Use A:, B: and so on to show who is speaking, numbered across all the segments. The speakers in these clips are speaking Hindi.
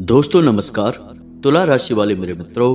A: दोस्तों नमस्कार। तुला राशि वाले मेरे मित्रों,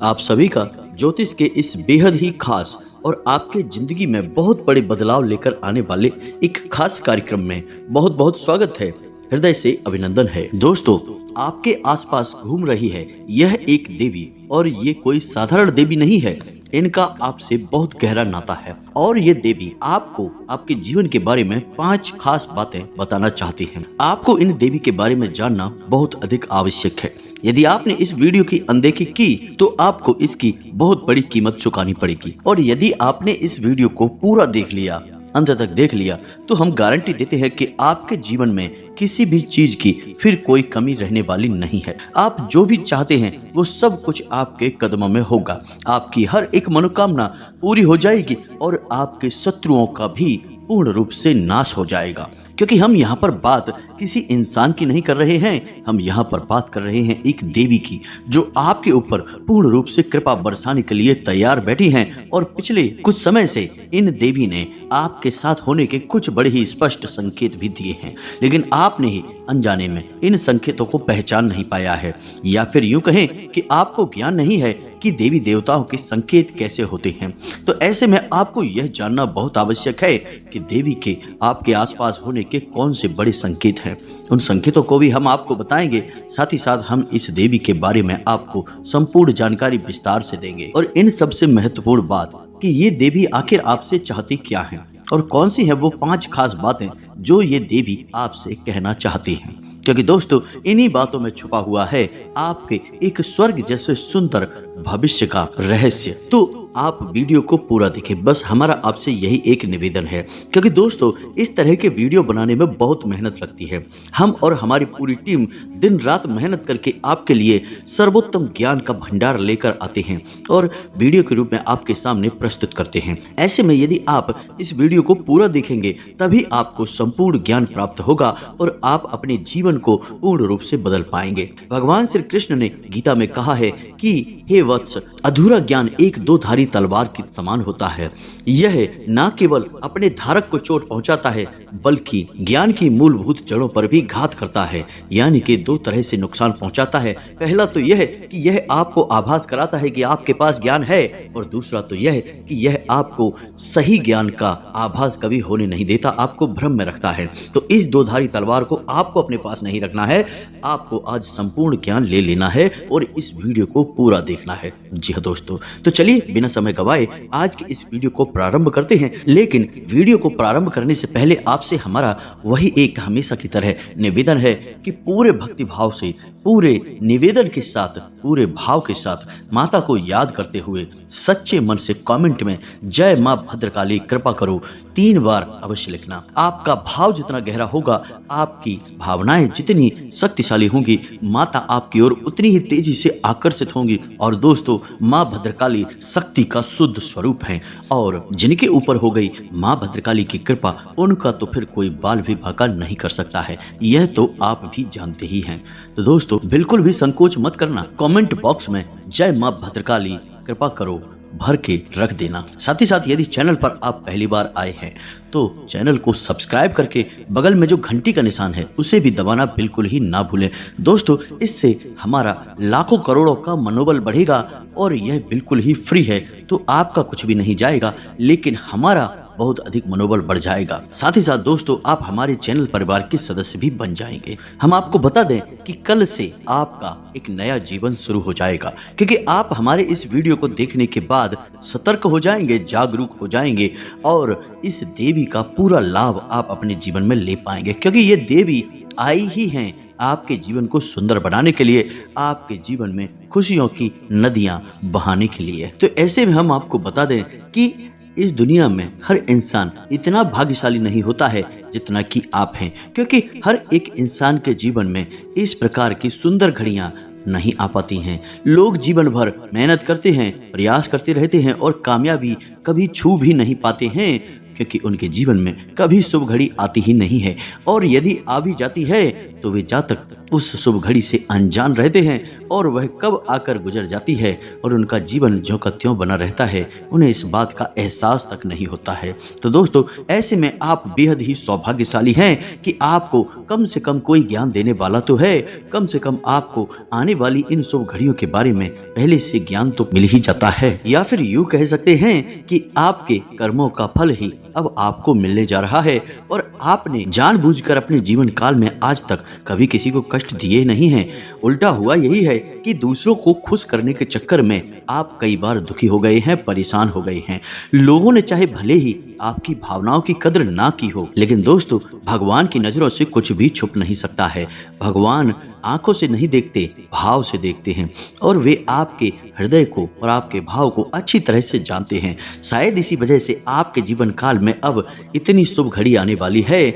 A: आप सभी का ज्योतिष के इस बेहद ही खास और आपके जिंदगी में बहुत बड़े बदलाव लेकर आने वाले एक खास कार्यक्रम में बहुत बहुत स्वागत है। हृदय से अभिनंदन है। दोस्तों, आपके आसपास घूम रही है यह एक देवी, और ये कोई साधारण देवी नहीं है। इनका आपसे बहुत गहरा नाता है और ये देवी आपको आपके जीवन के बारे में 5 खास बातें बताना चाहती हैं। आपको इन देवी के बारे में जानना बहुत अधिक आवश्यक है। यदि आपने इस वीडियो की अनदेखी की तो आपको इसकी बहुत बड़ी कीमत चुकानी पड़ेगी, और यदि आपने इस वीडियो को पूरा देख लिया, अंत तक देख लिया, तो हम गारंटी देते हैं कि आपके जीवन में किसी भी चीज की फिर कोई कमी रहने वाली नहीं है। आप जो भी चाहते हैं वो सब कुछ आपके कदमों में होगा। आपकी हर एक मनोकामना पूरी हो जाएगी और आपके शत्रुओं का भी पूर्ण रूप से नाश हो जाएगा। क्योंकि हम यहाँ पर बात किसी इंसान की नहीं कर रहे हैं, हम यहाँ पर बात कर रहे हैं एक देवी की, जो आपके ऊपर पूर्ण रूप से कृपा बरसाने के लिए तैयार बैठी हैं। और पिछले कुछ समय से इन देवी ने आपके साथ होने के कुछ बड़े ही स्पष्ट संकेत भी दिए हैं, लेकिन आपने ही अनजाने में इन संकेतों को पहचान नहीं पाया है, या फिर यूं कहें कि आपको ज्ञान नहीं है कि देवी देवताओं के संकेत कैसे होते हैं। तो ऐसे में आपको यह जानना बहुत आवश्यक है कि देवी के आपके आसपास होने के कौन से बड़े संकेत हैं। उन संकेतों को भी हम आपको बताएंगे, साथ ही साथ हम इस देवी के बारे में आपको संपूर्ण जानकारी विस्तार से देंगे। और इन सबसे महत्वपूर्ण बात कि ये देवी आखिर आपसे चाहती क्या है और कौन सी है वो 5 खास बातें जो ये देवी आपसे कहना चाहती हैं। क्योंकि दोस्तों, इन्हीं बातों में छुपा हुआ है आपके एक स्वर्ग जैसे सुंदर भविष्य का रहस्य। तो आप वीडियो को पूरा देखें, बस हमारा आपसे यही एक निवेदन है। क्योंकि दोस्तों, इस तरह के वीडियो बनाने में बहुत मेहनत लगती है। हम और हमारी पूरी टीम दिन रात मेहनत करके आपके लिए सर्वोत्तम ज्ञान का भंडार लेकर आते हैं और वीडियो के रूप में आपके सामने प्रस्तुत करते हैं। ऐसे में यदि आप इस वीडियो को पूरा देखेंगे तभी आपको संपूर्ण ज्ञान प्राप्त होगा और आप अपने जीवन को पूर्ण रूप से बदल पाएंगे। भगवान श्री कृष्ण ने गीता में कहा है कि हे वत्स, अधूरा ज्ञान एक 2 धारी तलवार के समान होता है। यह न केवल अपने धारक को चोट पहुंचाता है बल्कि ज्ञान की मूलभूत जड़ों पर भी घात करता है, यानी कि 2 तरह से नुकसान पहुंचाता है। पहला तो यह कि यह आपको आभास कराता है कि आपके पास ज्ञान है, और दूसरा तो यह कि यह आपको सही ज्ञान का आभास कभी होने नहीं देता, आपको भ्रम में रखता है। तो इस 2 धारी तलवार को आपको अपने पास नहीं रखना है, आपको आज संपूर्ण ज्ञान ले लेना है और इस वीडियो को पूरा देखना है। जी हाँ दोस्तों, तो चलिए बिना समय गवाए आज की इस वीडियो को प्रारंभ करते हैं। लेकिन वीडियो को प्रारंभ करने से पहले आपसे हमारा वही एक हमेशा की तरह निवेदन है कि पूरे भक्ति भाव से, पूरे निवेदन के साथ, पूरे भाव के साथ माता को याद करते हुए सच्चे मन से कमेंट में जय मां भद्रकाली कृपा करो 3 बार अवश्य लिखना। आपका भाव जितना गहरा होगा, आपकी भावनाएं जितनी शक्तिशाली होंगी, माता आपकी ओर उतनी ही तेजी से आकर्षित होंगी। और दोस्तों, मां भद्रकाली शक्ति का शुद्ध स्वरूप है, और जिनके ऊपर हो गई मां भद्रकाली की कृपा, उनका तो फिर कोई बाल भी बांका नहीं कर सकता है। यह तो आप भी जानते ही हैं। तो दोस्तों, बिल्कुल भी संकोच मत करना, कमेंट बॉक्स में जय मां भद्रकाली कृपा करो भर के रख देना। साथ ही साथ यदि चैनल पर आप पहली बार आए हैं तो चैनल को सब्सक्राइब करके बगल में जो घंटी का निशान है उसे भी दबाना बिल्कुल ही ना भूलें। दोस्तों, इससे हमारा लाखों करोड़ों का मनोबल बढ़ेगा और यह बिल्कुल ही फ्री है, तो आपका कुछ भी नहीं जाएगा, लेकिन हमारा बहुत अधिक मनोबल बढ़ जाएगा। साथ ही साथ दोस्तों, आप हमारे चैनल परिवार के सदस्य भी बन जाएंगे। हम आपको बता दें कि कल से आपका एक नया जीवन शुरू हो जाएगा, क्योंकि आप हमारे इस वीडियो को देखने के बाद सतर्क हो जाएंगे, जागरूक हो जाएंगे, और इस देवी का पूरा लाभ आप अपने जीवन में ले पाएंगे। क्योंकि ये देवी आई ही हैं आपके जीवन को सुंदर बनाने के लिए, आपके जीवन में खुशियों की नदियां बहाने के लिए। तो ऐसे में हम आपको बता दें कि इस दुनिया में हर इंसान इतना भाग्यशाली नहीं होता है जितना कि आप हैं, क्योंकि हर एक इंसान के जीवन में इस प्रकार की सुंदर घड़ियां नहीं आ पाती हैं। लोग जीवन भर मेहनत करते हैं, प्रयास करते रहते हैं और कामयाबी कभी छू भी नहीं पाते हैं, क्योंकि उनके जीवन में कभी शुभ घड़ी आती ही नहीं है, और यदि आ भी जाती है तो वे जातक उस शुभ घड़ी से अनजान रहते हैं और वह कब आकर गुजर जाती है और उनका जीवन ज्यों का त्यों बना रहता है, उन्हें इस बात का एहसास तक नहीं होता है। तो दोस्तों, ऐसे में आप बेहद ही सौभाग्यशाली हैं कि आपको कम से कम कोई ज्ञान देने वाला तो है, कम से कम आपको आने वाली इन शुभ घड़ियों के बारे में पहले से ज्ञान तो मिल ही जाता है, या फिर यूं कह सकते हैं कि आपके कर्मों का फल ही अब आपको मिलने जा रहा है, और आपने जानबूझकर अपने जीवन काल में आज तक कभी किसी को कष्ट दिए नहीं हैं। उल्टा हुआ यही है कि दूसरों को खुश करने के चक्कर में आप कई बार दुखी हो गए हैं, परेशान हो गए हैं। लोगों ने चाहे भले ही आपकी भावनाओं की कदर ना की हो, लेकिन दोस्तों, भगवान की नजरों से कुछ भी छुप नहीं सकता है। भगवान आंखों से नहीं देखते, भाव से देखते हैं, और वे आपके हृदय को और आपके भाव को अच्छी तरह से जानते हैं। शायद इसी वजह से आपके जीवन काल में अब इतनी शुभ घड़ी आने वाली है।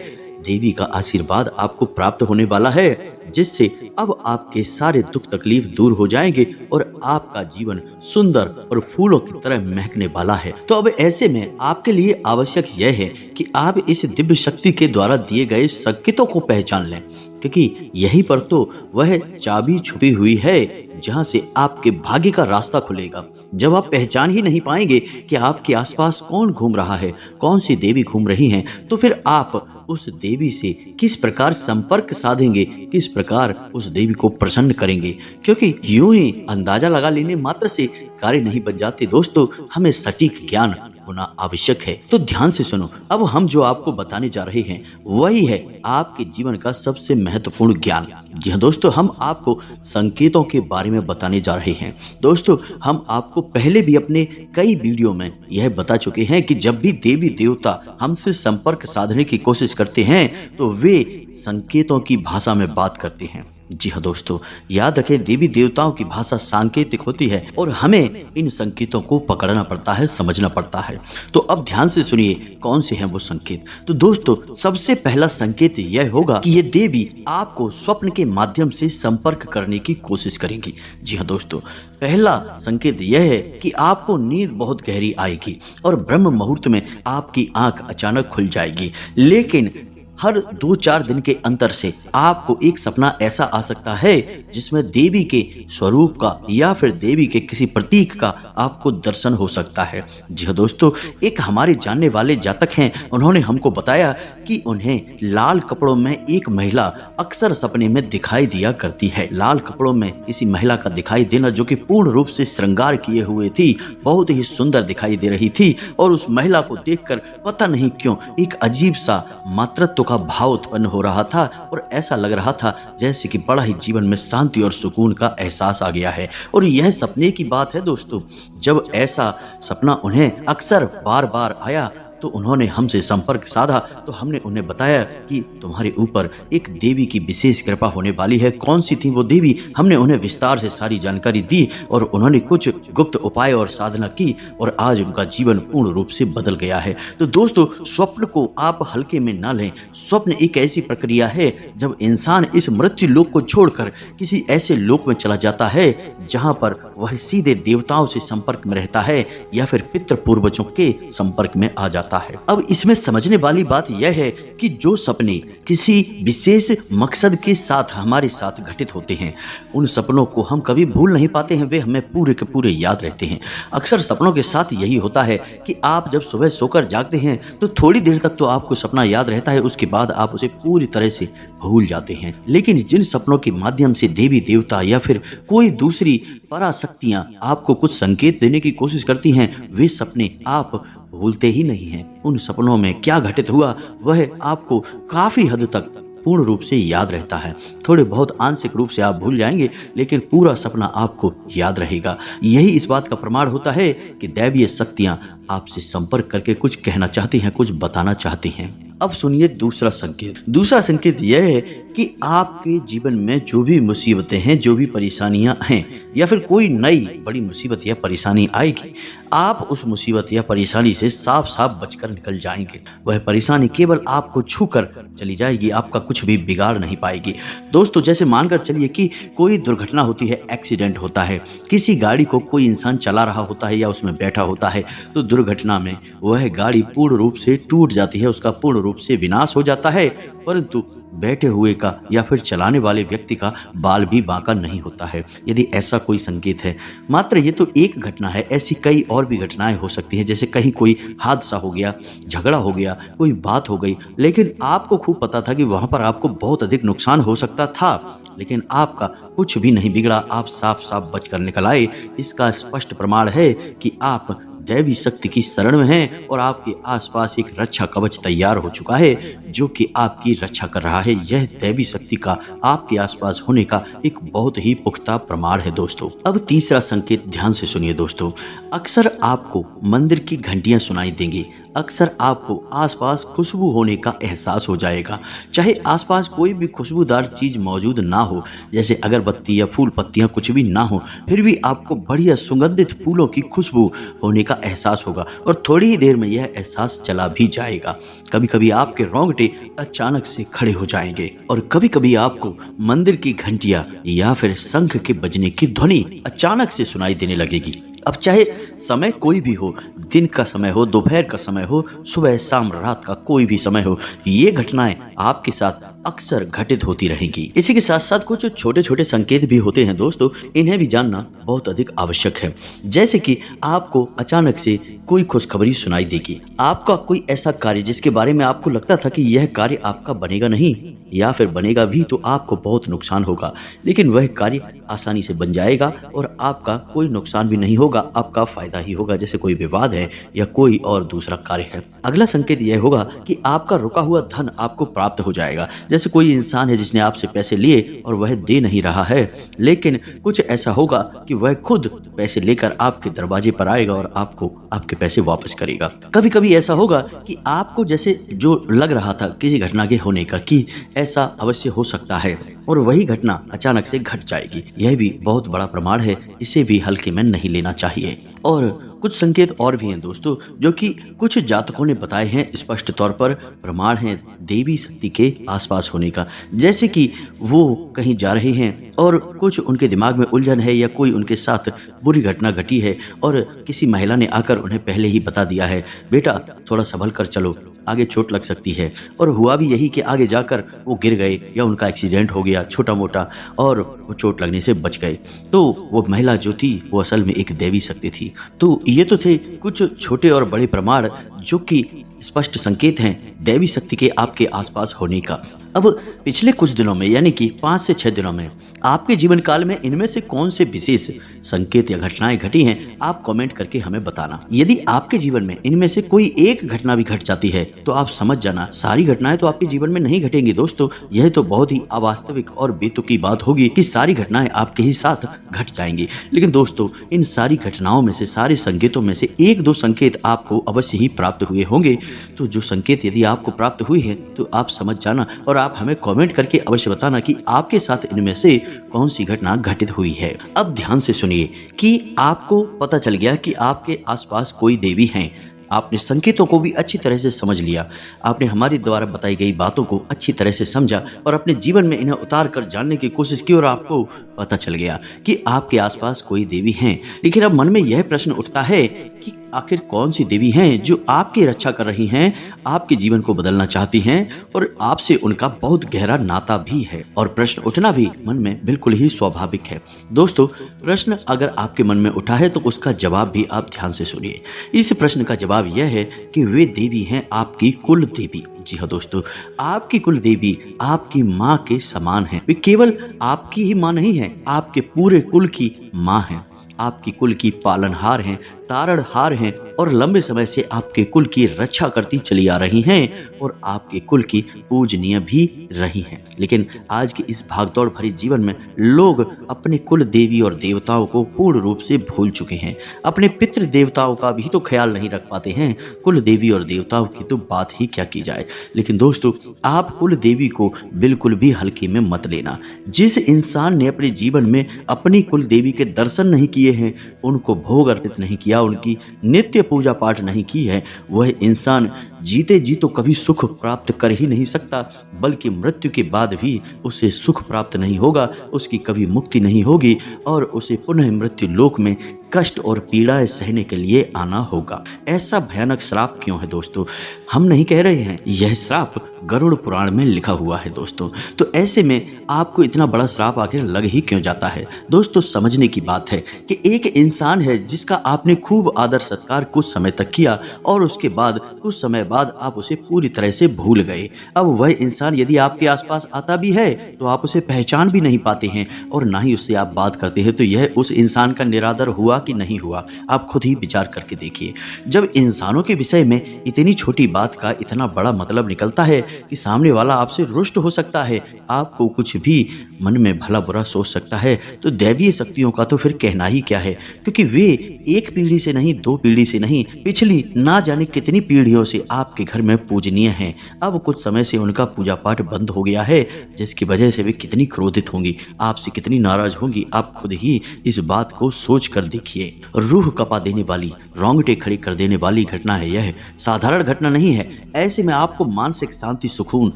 A: देवी का आशीर्वाद आपको प्राप्त होने वाला है, जिससे अब आपके सारे दुख तकलीफ दूर हो जाएंगे और आपका जीवन सुंदर और फूलों की तरह महकने वाला है। तो अब ऐसे में आपके लिए आवश्यक यह है कि आप इस दिव्य शक्ति के द्वारा दिए गए संकेतों को पहचान लें, क्योंकि यहीं पर तो वह चाबी छुपी हुई है जहां से आपके भाग्य का रास्ता खुलेगा। जब आप पहचान ही नहीं पाएंगे कि आपके आसपास कौन घूम रहा है, कौन सी देवी घूम रही हैं, तो फिर आप उस देवी से किस प्रकार संपर्क साधेंगे, किस प्रकार उस देवी को प्रसन्न करेंगे, क्योंकि यूं ही अंदाजा लगा लेने मात्र से कार्य नहीं बन जाते। दोस्तों, हमें सटीक ज्ञान होना आवश्यक है। तो ध्यान से सुनो, अब हम जो आपको बताने जा रहे हैं वही है आपके जीवन का सबसे महत्वपूर्ण ज्ञान। जी हाँ दोस्तों, हम आपको संकेतों के बारे में बताने जा रहे हैं। दोस्तों, हम आपको पहले भी अपने कई वीडियो में यह बता चुके हैं कि जब भी देवी देवता हमसे संपर्क साधने की कोशिश करते हैं तो वे संकेतों की भाषा में बात करते हैं। जी हाँ दोस्तों, याद रखें, देवी देवताओं की भाषा सांकेतिक होती है और हमें इन संकेतों को पकड़ना पड़ता है, समझना पड़ता है। तो अब ध्यान से सुनिए कौन से हैं वो संकेत। तो दोस्तों, सबसे पहला संकेत यह होगा कि ये देवी आपको स्वप्न के माध्यम से संपर्क करने की कोशिश करेंगी। जी हाँ दोस्तों, पहला संकेत यह है कि आपको नींद बहुत गहरी आएगी और ब्रह्म मुहूर्त में आपकी आंख अचानक खुल जाएगी, लेकिन हर 2-4 दिन के अंतर से आपको एक सपना ऐसा आ सकता है जिसमें देवी के स्वरूप का या फिर देवी के किसी प्रतीक का आपको दर्शन हो सकता है। जी हाँ दोस्तों, एक हमारे जानने वाले जातक हैं, उन्होंने हमको बताया कि उन्हें लाल कपड़ों में एक महिला अक्सर सपने में दिखाई दिया करती है। लाल कपड़ों में किसी महिला का दिखाई देना जो कि पूर्ण रूप से श्रृंगार किए हुए थी, बहुत ही सुंदर दिखाई दे रही थी, और उस महिला को देखकर पता नहीं क्यों एक अजीब सा मातृत्व का भाव उत्पन्न हो रहा था और ऐसा लग रहा था जैसे कि बड़ा ही जीवन में शांति और सुकून का एहसास आ गया है। और यह सपने की बात है दोस्तों। जब ऐसा सपना उन्हें अक्सर बार बार आया तो उन्होंने हमसे संपर्क साधा, तो हमने उन्हें बताया कि तुम्हारे ऊपर एक देवी की विशेष कृपा होने वाली है। कौन सी थी वो देवी, हमने उन्हें विस्तार से सारी जानकारी दी और उन्होंने कुछ गुप्त उपाय और साधना की और आज उनका जीवन पूर्ण रूप से बदल गया है। तो दोस्तों, स्वप्न को आप हल्के में ना लें। स्वप्न एक ऐसी प्रक्रिया है जब इंसान इस मृत्यु लोक को छोड़कर किसी ऐसे लोक में चला जाता है जहां पर वह सीधे देवताओं से संपर्क में रहता है या फिर पितृ पूर्वजों के संपर्क में आ जाता है। अब इसमें समझने वाली बात यह है कि जो सपने किसी विशेष मकसद के साथ हमारे साथ घटित होते हैं, उन सपनों को हम कभी भूल नहीं पाते हैं, वे हमें पूरे के पूरे याद रहते हैं। अक्सर सपनों के साथ यही होता है कि आप जब सुबह सोकर जागते हैं तो थोड़ी देर तक तो आपको सपना याद रहता है, उसके बाद आप उसे पूरी तरह से भूल जाते हैं। लेकिन जिन सपनों के माध्यम से देवी देवता या फिर कोई दूसरी पराशक्तियां आपको कुछ संकेत देने की कोशिश करती हैं, वे सपने आप भूलते ही नहीं हैं। उन सपनों में क्या घटित हुआ वह आपको काफी हद तक पूर्ण रूप से याद रहता है। थोड़े बहुत आंशिक रूप से आप भूल जाएंगे, लेकिन पूरा सपना आपको याद रहेगा। यही इस बात का प्रमाण होता है कि दैवीय शक्तियां आपसे संपर्क करके कुछ कहना चाहती हैं, कुछ बताना चाहती हैं। अब सुनिए दूसरा संकेत। दूसरा संकेत यह है कि आपके जीवन में जो भी मुसीबतें हैं, जो भी परेशानियां हैं या फिर कोई नई बड़ी मुसीबत या परेशानी आएगी, आप उस मुसीबत या परेशानी से साफ साफ बचकर निकल जाएंगे। वह परेशानी केवल आपको छूकर चली जाएगी, आपका कुछ भी बिगाड़ नहीं पाएगी। दोस्तों, जैसे मानकर चलिए कि कोई दुर्घटना होती है, एक्सीडेंट होता है, किसी गाड़ी को कोई इंसान चला रहा होता है या उसमें बैठा होता है, तो दुर्घटना में वह गाड़ी पूर्ण रूप से टूट जाती है, उसका पूर्ण रूप से विनाश हो जाता है, परंतु बैठे हुए का या फिर चलाने वाले व्यक्ति का बाल भी बांका नहीं होता है, यदि ऐसा कोई संकेत है। मात्र ये तो एक घटना है, ऐसी कई और भी घटनाएं हो सकती हैं, जैसे कहीं कोई हादसा हो गया, झगड़ा हो गया, कोई बात हो गई, लेकिन आपको खूब पता था कि वहां पर आपको बहुत अधिक नुकसान हो सकता था, लेकिन आपका कुछ भी नहीं बिगड़ा, आप साफ साफ बच कर निकल आए। इसका स्पष्ट प्रमाण है कि आप दैवी शक्ति की शरण में हैं और आपके आसपास एक रक्षा कवच तैयार हो चुका है जो कि आपकी रक्षा कर रहा है। यह दैवी शक्ति का आपके आसपास होने का एक बहुत ही पुख्ता प्रमाण है दोस्तों। अब तीसरा संकेत ध्यान से सुनिए दोस्तों। अक्सर आपको मंदिर की घंटियां सुनाई देंगी, अक्सर आपको आसपास खुशबू होने का एहसास हो जाएगा। चाहे आसपास कोई भी खुशबूदार चीज मौजूद ना हो, जैसे अगरबत्ती या फूल पत्तियां कुछ भी ना हो, फिर भी आपको बढ़िया सुगंधित फूलों की खुशबू होने का एहसास होगा और थोड़ी ही देर में यह एहसास चला भी जाएगा। कभी कभी आपके रोंगटे अचानक से खड़े हो जाएंगे और कभी कभी आपको मंदिर की घंटियां या फिर शंख के बजने की ध्वनि अचानक से सुनाई देने लगेगी। अब चाहे समय कोई भी हो, दिन का समय हो, दोपहर का समय हो, सुबह शाम रात का कोई भी समय हो, ये घटनाएं आपके साथ अक्सर घटित होती रहेंगी। इसी के साथ साथ कुछ छोटे छोटे संकेत भी होते हैं दोस्तों, इन्हें भी जानना बहुत अधिक आवश्यक है। जैसे कि आपको अचानक से कोई खुशखबरी सुनाई देगी, आपका कोई ऐसा कार्य जिसके बारे में आपको लगता था कि यह कार्य आपका बनेगा नहीं या फिर बनेगा भी तो आपको बहुत नुकसान होगा, लेकिन वह कार्य आसानी से बन जाएगा और आपका कोई नुकसान भी नहीं होगा, आपका फायदा ही होगा। जैसे कोई विवाद है या कोई और दूसरा कार्य है। अगला संकेत यह होगा कि आपका रुका हुआ धन आपको प्राप्त हो जाएगा। जैसे कोई इंसान है जिसने आपसे पैसे लिए और वह दे नहीं रहा है, लेकिन कुछ ऐसा होगा कि वह खुद पैसे लेकर आपके दरवाजे पर आएगा और आपको आपके पैसे वापस करेगा। कभी कभी ऐसा होगा कि आपको जैसे जो लग रहा था किसी घटना के होने का कि ऐसा अवश्य हो सकता है और वही घटना अचानक से घट जाएगी। यह भी बहुत बड़ा प्रमाण है, इसे भी हल्के में नहीं लेना चाहिए। और कुछ संकेत और भी हैं दोस्तों जो कि कुछ जातकों ने बताए हैं, स्पष्ट तौर पर प्रमाण है देवी शक्ति के आसपास होने का। जैसे कि वो कहीं जा रहे हैं और कुछ उनके दिमाग में उलझन है या कोई उनके साथ बुरी घटना घटी है और किसी महिला ने आकर उन्हें पहले ही बता दिया है, बेटा थोड़ा संभल कर चलो, आगे चोट लग सकती है। और हुआ भी यही कि आगे जाकर वो गिर गए या उनका एक्सीडेंट हो गया छोटा मोटा और वो चोट लगने से बच गए। तो वो महिला जो थी वो असल में एक देवी शक्ति थी। तो ये तो थे कुछ छोटे और बड़े प्रमाण जो कि स्पष्ट संकेत हैं देवी शक्ति के आपके आसपास होने का। अब पिछले कुछ दिनों में यानी कि 5 से 6 दिनों में आपके जीवन काल में इनमें से कौन से विशेष संकेत या घटनाएं घटी हैं, आप कमेंट करके हमें बताना। यदि आपके जीवन में इनमें से कोई एक घटना भी घट जाती है तो आप समझ जाना सारी घटनाएं तो आपके जीवन में नहीं घटेंगी दोस्तों। यह तो बहुत ही अवास्तविक और बेतुकी बात होगी कि सारी घटनाएं आपके ही साथ घट जाएंगी। लेकिन दोस्तों इन सारी घटनाओं में से, सारे संकेतों में से 1-2 संकेत आपको अवश्य ही प्राप्त हुए होंगे। तो जो संकेत यदि आपको प्राप्त हुए हैं तो आप समझ जाना और आप हमें कमेंट करके अवश्य बताना कि आपके साथ इनमें से कौन सी घटना घटित हुई है। अब ध्यान से सुनिए कि आपको पता चल गया कि आपके आसपास कोई देवी हैं, आपने संकेतों को भी अच्छी तरह से समझ लिया, आपने हमारी द्वारा बताई गई बातों को अच्छी तरह से समझा और अपने जीवन में इन्हें उतार कर जानने की कोशिश की और आपको पता चल गया कि आपके आसपास कोई देवी हैं। लेकिन अब मन में यह प्रश्न उठता है कि आखिर कौन सी देवी हैं जो आपकी रक्षा कर रही हैं, आपके जीवन को बदलना चाहती हैं और आपसे उनका बहुत गहरा नाता भी है। और प्रश्न उठना भी मन में बिल्कुल ही स्वाभाविक है। दोस्तों प्रश्न अगर आपके मन में उठा है तो उसका जवाब भी आप ध्यान से सुनिए। इस प्रश्न का जवाब यह है कि वे देवी हैं आपकी कुल देवी। जी हाँ दोस्तों, आपकी कुल देवी आपकी माँ के समान है। वे केवल आपकी ही माँ नहीं है, आपके पूरे कुल की माँ है, आपकी कुल की पालनहार हैं, तारणहार हैं और लंबे समय से आपके कुल की रक्षा करती चली आ रही हैं और आपके कुल की पूजनीय भी रही हैं। लेकिन आज के इस भागदौड़ भरी जीवन में लोग अपने कुल देवी और देवताओं को पूर्ण रूप से भूल चुके हैं। अपने पितृ देवताओं का भी तो ख्याल नहीं रख पाते हैं, कुल देवी और देवताओं की तो बात ही क्या की जाए। लेकिन दोस्तों आप कुल देवी को बिल्कुल भी हल्के में मत लेना। जिस इंसान ने अपने जीवन में अपनी कुल देवी के दर्शन नहीं किए हैं, उनको भोग अर्पित नहीं किया, उनकी नित्य पूजा पाठ नहीं की है, वह इंसान जीते जी तो कभी सुख प्राप्त कर ही नहीं सकता, बल्कि मृत्यु के बाद भी उसे सुख प्राप्त नहीं होगा, उसकी कभी मुक्ति नहीं होगी और उसे पुनः मृत्यु लोक में कष्ट और पीड़ाएं सहने के लिए आना होगा। ऐसा भयानक श्राप क्यों है दोस्तों? हम नहीं कह रहे हैं, यह श्राप गरुड़ पुराण में लिखा हुआ है दोस्तों। तो ऐसे में आपको इतना बड़ा श्राप आखिर लग ही क्यों जाता है? दोस्तों समझने की बात है कि एक इंसान है जिसका आपने खूब आदर सत्कार कुछ समय तक किया और उसके बाद कुछ समय बाद आप उसे पूरी तरह से भूल गए। अब वह इंसान यदि आपके आसपास आता भी है तो आप उसे पहचान भी नहीं पाते हैं और ना ही उससे आप बात करते हैं। तो यह उस इंसान का निरादर हुआ कि नहीं हुआ, आप खुद ही विचार करके देखिए। जब इंसानों के विषय में इतनी छोटी बात का इतना बड़ा मतलब निकलता है कि सामने वाला आपसे रुष्ट हो सकता है, आपको कुछ भी मन में भला बुरा सोच सकता है, तो दैवीय शक्तियों का तो फिर कहना ही क्या है, क्योंकि वे एक पीढ़ी से नहीं, दो पीढ़ी से नहीं, पिछली ना जाने कितनी पीढ़ियों से आपके घर में पूजनीय हैं। अब कुछ समय से उनका पूजा पाठ बंद हो गया है, जिसकी वजह से वे कितनी क्रोधित होंगी, आपसे कितनी नाराज होंगी, आप खुद ही इस बात को सोच कर देखिए। रूह कपा देने वाली, रोंगटे खड़ी कर देने वाली घटना है यह, साधारण घटना नहीं है। ऐसे में आपको मानसिक शांति, सुकून,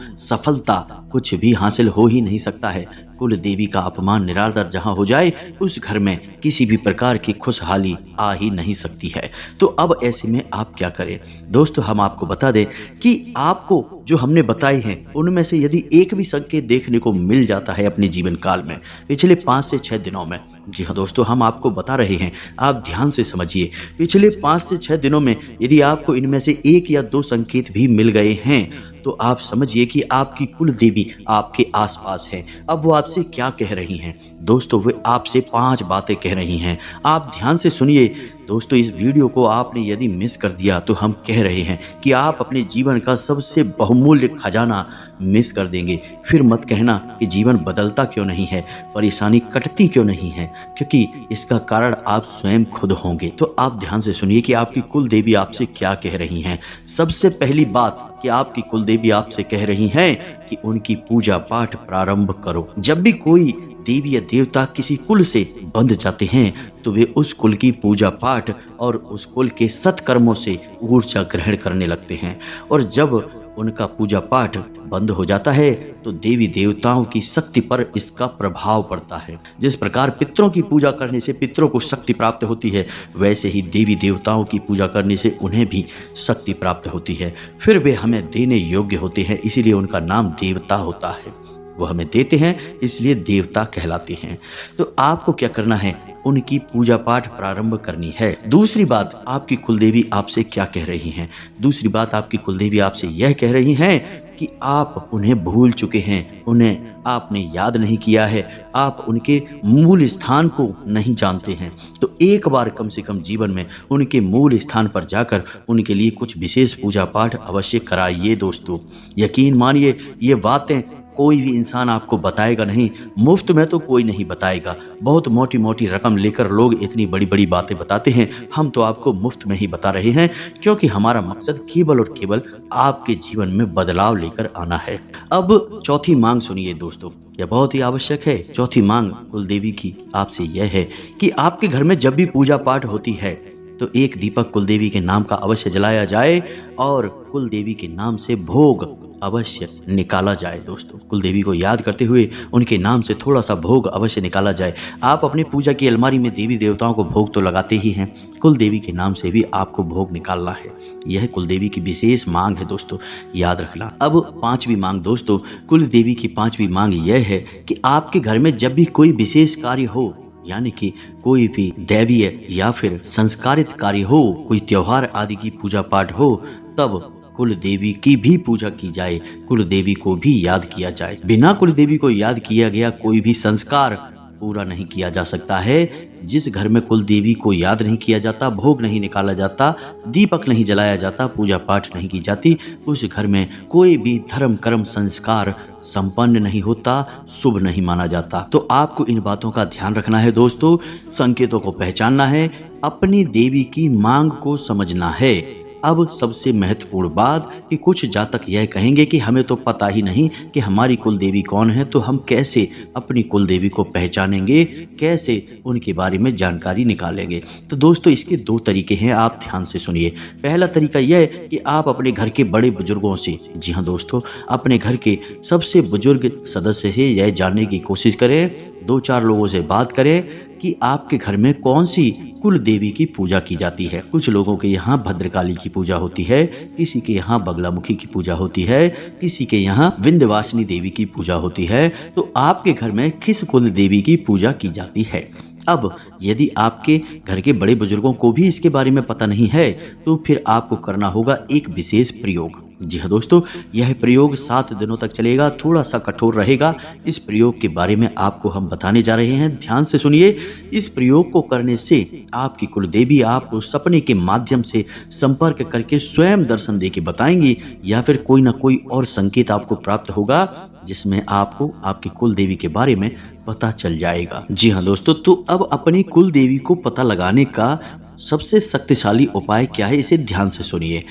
A: सफलता कुछ भी हासिल हो ही नहीं सकता है। कुल देवी का अपमान निरादर जहां हो जाए, उस घर में किसी भी प्रकार की खुशहाली आ ही नहीं सकती है। तो अब ऐसे में आप क्या करें? दोस्तों हम आपको बता दें कि आपको जो हमने बताए हैं उनमें से यदि एक भी संकेत देखने को मिल जाता है अपने जीवन काल में पिछले 5 से 6 दिनों में, जी हाँ दोस्तों हम आपको बता रहे हैं, आप ध्यान से समझिए, पिछले 5 से 6 दिनों में यदि आपको इनमें से 1 या 2 संकेत भी मिल गए हैं तो आप समझिए कि आपकी कुल देवी आपके आसपास है। अब वो आपसे क्या कह रही हैं? दोस्तों वे आपसे 5 बातें कह रही हैं, आप ध्यान से सुनिए। दोस्तों इस वीडियो को आपने यदि मिस कर दिया तो हम कह रहे हैं कि आप अपने जीवन का सबसे बहुमूल्य खजाना मिस कर देंगे। फिर मत कहना कि जीवन बदलता क्यों नहीं है, परेशानी कटती क्यों नहीं है, क्योंकि इसका कारण आप स्वयं खुद होंगे। तो आप ध्यान से सुनिए कि आपकी कुल देवी आपसे क्या कह रही हैं। सबसे पहली बात कि आपकी कुल देवी आपसे कह रही हैं कि उनकी पूजा पाठ प्रारंभ करो। जब भी कोई देवी या देवता किसी कुल से बंध जाते हैं तो वे उस कुल की पूजा पाठ और उस कुल के सत्कर्मों से ऊर्जा ग्रहण करने लगते हैं, और जब उनका पूजा पाठ बंद हो जाता है तो देवी देवताओं की शक्ति पर इसका प्रभाव पड़ता है। जिस प्रकार पितरों की पूजा करने से पितरों को शक्ति प्राप्त होती है, वैसे ही देवी देवताओं की पूजा करने से उन्हें भी शक्ति प्राप्त होती है। फिर वे हमें देने योग्य होते हैं, इसीलिए उनका नाम देवता होता है। वो हमें देते हैं इसलिए देवता कहलाते हैं। तो आपको क्या करना है? उनकी पूजा पाठ प्रारंभ करनी है। दूसरी बात आपकी कुलदेवी आपसे क्या कह रही हैं? दूसरी बात आपकी कुलदेवी आपसे यह कह रही हैं कि आप उन्हें भूल चुके हैं, उन्हें आपने याद नहीं किया है, आप उनके मूल स्थान को नहीं जानते हैं। तो एक बार कम से कम जीवन में उनके मूल स्थान पर जाकर उनके लिए कुछ विशेष पूजा पाठ अवश्य कराइए दोस्तों। यकीन मानिए ये बातें कोई भी इंसान आपको बताएगा नहीं, मुफ्त में तो कोई नहीं बताएगा। बहुत मोटी मोटी रकम लेकर लोग इतनी बड़ी बड़ी बातें बताते हैं, हम तो आपको मुफ्त में ही बता रहे हैं, क्योंकि हमारा मकसद केवल और केवल आपके जीवन में बदलाव लेकर आना है। अब चौथी मांग सुनिए दोस्तों, यह बहुत ही आवश्यक है। चौथी मांग कुलदेवी की आपसे यह है कि आपके घर में जब भी पूजा पाठ होती है तो एक दीपक कुलदेवी के नाम का अवश्य जलाया जाए और कुलदेवी के नाम से भोग अवश्य निकाला जाए। दोस्तों कुलदेवी को याद करते हुए उनके नाम से थोड़ा सा भोग अवश्य निकाला जाए। आप अपनी पूजा की अलमारी में देवी देवताओं को भोग तो लगाते ही हैं, कुलदेवी के नाम से भी आपको भोग निकालना है। यह कुलदेवी की विशेष मांग है दोस्तों, याद रखना। अब 5वीं मांग दोस्तों, कुलदेवी की 5वीं मांग यह है कि आपके घर में जब भी कोई विशेष कार्य हो, यानी कि कोई भी दैवीय या फिर संस्कारित कार्य हो, कोई त्योहार आदि की पूजा पाठ हो, तब कुल देवी की भी पूजा की जाए, कुल देवी को भी याद किया जाए। बिना कुल देवी को याद किया गया कोई भी संस्कार पूरा नहीं किया जा सकता है। जिस घर में कुल देवी को याद नहीं किया जाता, भोग नहीं निकाला जाता, दीपक नहीं जलाया जाता, पूजा पाठ नहीं की जाती, उस घर में कोई भी धर्म कर्म संस्कार संपन्न नहीं होता, शुभ नहीं माना जाता। तो आपको इन बातों का ध्यान रखना है दोस्तों, संकेतों को पहचानना है, अपनी देवी की मांग को समझना है। अब सबसे महत्वपूर्ण बात कि कुछ जातक यह कहेंगे कि हमें तो पता ही नहीं कि हमारी कुल देवी कौन है, तो हम कैसे अपनी कुल देवी को पहचानेंगे, कैसे उनके बारे में जानकारी निकालेंगे। तो दोस्तों इसके 2 तरीके हैं, आप ध्यान से सुनिए। पहला तरीका यह है कि आप अपने घर के बड़े बुजुर्गों से, जी हाँ दोस्तों, अपने घर के सबसे बुजुर्ग सदस्य से यह जानने की कोशिश करें, 2-4 लोगों से बात करें कि आपके घर में कौन सी कुल देवी की पूजा की जाती है। कुछ लोगों के यहाँ भद्रकाली की पूजा होती है, किसी के यहाँ बगलामुखी की पूजा होती है, किसी के यहाँ विंध्यवासिनी देवी की पूजा होती है। तो आपके घर में किस कुल देवी की पूजा की जाती है? अब यदि आपके घर के बड़े बुजुर्गों को भी इसके बारे में पता नहीं है तो फिर आपको करना होगा एक विशेष प्रयोग। जी हाँ दोस्तों, यह प्रयोग 7 दिनों तक चलेगा, थोड़ा सा कठोर रहेगा। इस प्रयोग के बारे में आपको हम बताने जा रहे हैं, ध्यान से सुनिए। इस प्रयोग को करने से आपकी कुल देवी आपको सपने के माध्यम से संपर्क करके स्वयं दर्शन दे के बताएंगी, या फिर कोई ना कोई और संकेत आपको प्राप्त होगा जिसमें आपको आपकी कुल देवी के बारे में पता चल जाएगा। जी हाँ दोस्तों, तो अब अपनी कुल देवी को पता लगाने का सबसे शक्तिशाली उपाय क्या है, इसे ध्यान से सुनिए।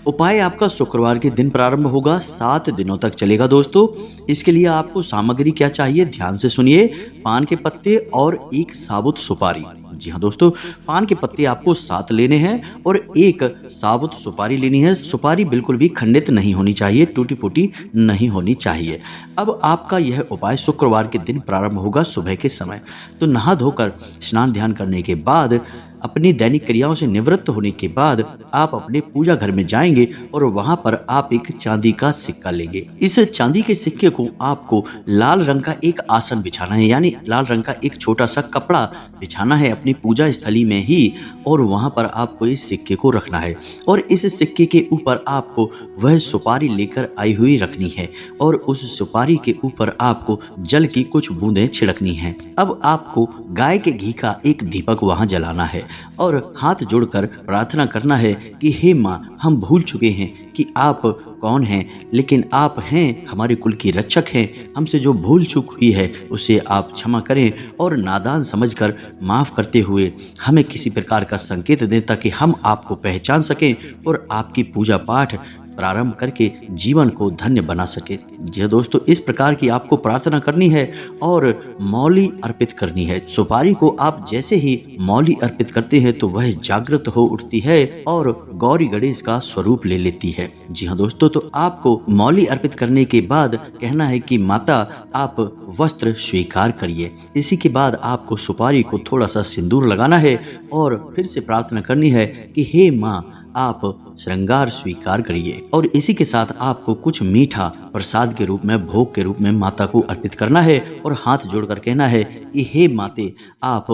A: उपाय आपका शुक्रवार के दिन प्रारंभ होगा, 7 दिनों तक चलेगा दोस्तों। इसके लिए आपको सामग्री क्या चाहिए, ध्यान से सुनिए। पान के पत्ते और एक साबुत सुपारी। जी हाँ दोस्तों, पान के पत्ते आपको 7 लेने हैं और एक साबुत सुपारी लेनी है। सुपारी बिल्कुल भी खंडित नहीं होनी चाहिए, टूटी फूटी नहीं होनी चाहिए। अब आपका यह उपाय शुक्रवार के दिन प्रारंभ होगा सुबह के समय। तो नहा धोकर स्नान ध्यान करने के बाद, अपनी दैनिक क्रियाओं से निवृत्त होने के बाद आप अपने पूजा घर में जाएंगे और वहां पर आप एक चांदी का सिक्का लेंगे। इस चांदी के सिक्के को आपको लाल रंग का एक आसन बिछाना है, यानी लाल रंग का एक छोटा सा कपड़ा बिछाना है अपनी पूजा स्थली में ही, और वहां पर आपको इस सिक्के को रखना है। और इस सिक्के के ऊपर आपको वह सुपारी लेकर आई हुई रखनी है और उस सुपारी के ऊपर आपको जल की कुछ बूंदें छिड़कनी हैं। अब आपको गाय के घी का एक दीपक वहां जलाना है और हाथ जोड़कर प्रार्थना करना है कि हे माँ, हम भूल चुके हैं कि आप कौन हैं, लेकिन आप हैं हमारे कुल की रक्षक हैं। हमसे जो भूल चूक हुई है उसे आप क्षमा करें और नादान समझकर माफ़ करते हुए हमें किसी प्रकार का संकेत दें ताकि हम आपको पहचान सकें और आपकी पूजा पाठ प्रारंभ करके जीवन को धन्य बना सके। जी दोस्तों, इस प्रकार की आपको प्रार्थना करनी है और मौली अर्पित करनी है। सुपारी को आप जैसे ही मौली अर्पित करते हैं तो वह जागृत हो उठती है और गौरी गणेश का स्वरूप ले लेती है। जी हाँ दोस्तों, तो आपको मौली अर्पित करने के बाद कहना है कि माता आप वस्त्र स्वीकार करिए। इसी के बाद आपको सुपारी को थोड़ा सा सिंदूर लगाना है और फिर से प्रार्थना करनी है कि हे माँ, आप श्रृंगार स्वीकार करिए। और इसी के साथ आपको कुछ मीठा प्रसाद के रूप में, भोग के रूप में माता को अर्पित करना है और हाथ जोड़कर कहना है कि हे माते, आप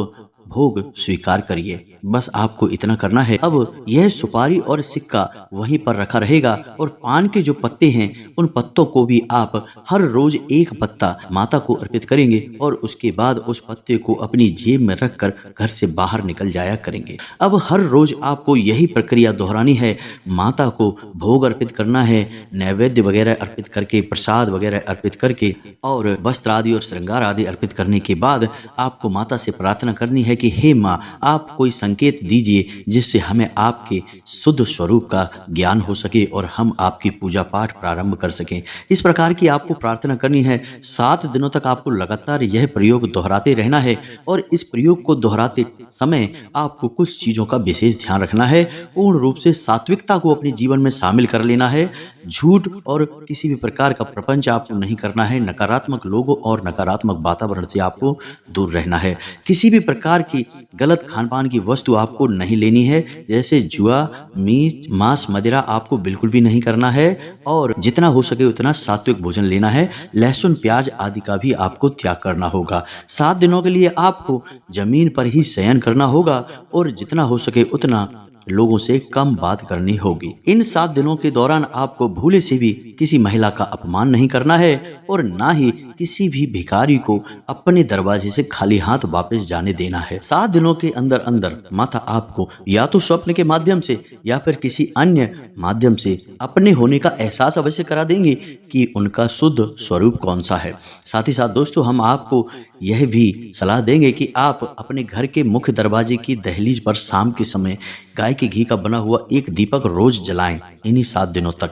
A: भोग स्वीकार करिए। बस आपको इतना करना है। अब यह सुपारी और सिक्का वहीं पर रखा रहेगा और पान के जो पत्ते हैं उन पत्तों को भी आप हर रोज एक पत्ता माता को अर्पित करेंगे और उसके बाद उस पत्ते को अपनी जेब में रखकर घर से बाहर निकल जाया करेंगे। अब हर रोज आपको यही प्रक्रिया दोहरानी है। माता को भोग अर्पित करना है, नैवेद्य वगैरह अर्पित करके, प्रसाद वगैरह अर्पित करके और वस्त्र आदि और श्रृंगार आदि अर्पित करने के बाद आपको माता से प्रार्थना करनी है कि हे माँ, आप कोई संकेत दीजिए जिससे हमें आपके शुद्ध स्वरूप का ज्ञान हो सके और हम आपकी पूजा पाठ प्रारंभ कर सकें। इस प्रकार की आपको प्रार्थना करनी है। 7 दिनों तक आपको लगातार यह प्रयोग दोहराते रहना है और इस प्रयोग को दोहराते समय आपको कुछ चीजों का विशेष ध्यान रखना है। पूर्ण रूप से सात्विकता को अपने जीवन में शामिल कर लेना है। झूठ और किसी भी प्रकार का प्रपंच आपको नहीं करना है। नकारात्मक लोगों और नकारात्मक वातावरण से आपको दूर रहना है। किसी भी प्रकार की गलत खान पान की वस्तु आपको नहीं लेनी है, जैसे जुआ, मीट, मांस, मदिरा आपको बिल्कुल भी नहीं करना है और जितना हो सके उतना सात्विक भोजन लेना है। लहसुन, प्याज आदि का भी आपको त्याग करना होगा। 7 दिनों के लिए आपको जमीन पर ही शयन करना होगा और जितना हो सके उतना लोगों से कम बात करनी होगी। इन 7 दिनों के दौरान आपको भूले से भी किसी महिला का अपमान नहीं करना है और ना ही किसी भी भिखारी को अपने दरवाजे से खाली हाथ वापस जाने देना है। 7 दिनों के अंदर अंदर माता आपको या तो स्वप्न के माध्यम से या फिर किसी अन्य माध्यम से अपने होने का एहसास अवश्य करा देंगे कि उनका शुद्ध स्वरूप कौन सा है। साथ ही साथ दोस्तों, हम आपको यह भी सलाह देंगे कि आप अपने घर के मुख्य दरवाजे की दहलीज पर शाम के समय गाय के घी का बना हुआ एक दीपक रोज जलाएं इन्हीं 7 दिनों तक।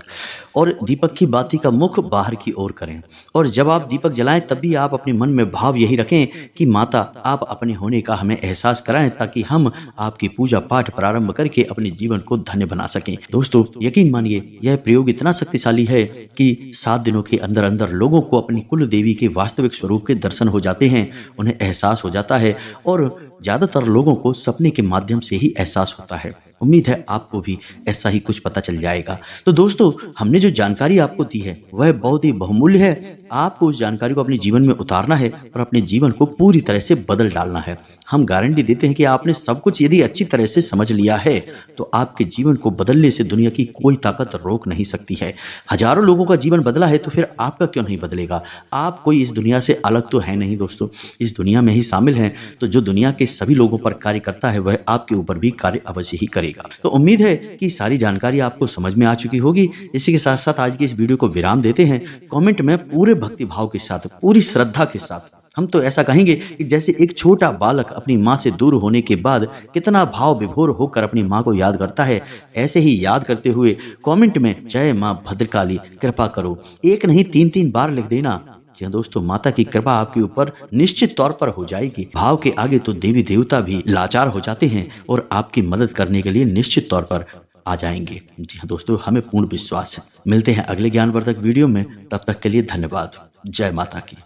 A: और दीपक की बाती का मुख बाहर की ओर करें। और जब आप दीपक जलाएं तब भी आप अपने मन में भाव यही रखें कि माता आप अपने होने का हमें एहसास कराएं, ताकि हम आपकी पूजा पाठ प्रारंभ करके अपने जीवन को धन्य बना सकें। दोस्तों यकीन मानिए यह प्रयोग इतना शक्तिशाली है कि 7 दिनों के अंदर अंदर लोगों को अपनी कुल देवी के वास्तविक स्वरूप के दर्शन हो जाते हैं, उन्हें एहसास हो जाता है और ज्यादातर लोगों को सपने के माध्यम से ही एहसास होता है। उम्मीद है आपको भी ऐसा ही कुछ पता चल जाएगा। तो दोस्तों हमने जो जानकारी आपको दी है वह बहुत ही बहुमूल्य है। आपको उस जानकारी को अपने जीवन में उतारना है और अपने जीवन को पूरी तरह से बदल डालना है। हम गारंटी देते हैं कि आपने सब कुछ यदि अच्छी तरह से समझ लिया है तो आपके जीवन को बदलने से दुनिया की कोई ताकत रोक नहीं सकती है। हजारों लोगों का जीवन बदला है तो फिर आपका क्यों नहीं बदलेगा? आप कोई इस दुनिया से अलग तो है नहीं दोस्तों, इस दुनिया में ही शामिल हैं। तो जो दुनिया के सभी लोगों पर कार्य करता है वह आपके ऊपर भी कार्य अवश्य ही करेगा। तो उम्मीद है कि सारी जानकारी आपको समझ में आ चुकी होगी। इसी के साथ साथ आज की इस वीडियो को विराम देते हैं। कमेंट में पूरे भक्ति भाव के साथ, पूरी श्रद्धा के साथ, हम तो ऐसा कहेंगे कि जैसे एक छोटा बालक अपनी माँ से दूर होने के बाद कितना भाव विभोर होकर अपनी माँ को याद करता है, ऐसे ही याद करते हुए कमेंट में जय माँ भद्रकाली कृपा करो एक नहीं 3-3 बार लिख देना। जी हाँ दोस्तों, माता की कृपा आपके ऊपर निश्चित तौर पर हो जाएगी। भाव के आगे तो देवी देवता भी लाचार हो जाते हैं और आपकी मदद करने के लिए निश्चित तौर पर आ जाएंगे। जी हाँ दोस्तों, हमें पूर्ण विश्वास है। मिलते हैं अगले ज्ञानवर्धक वीडियो में, तब तक के लिए धन्यवाद। जय माता की।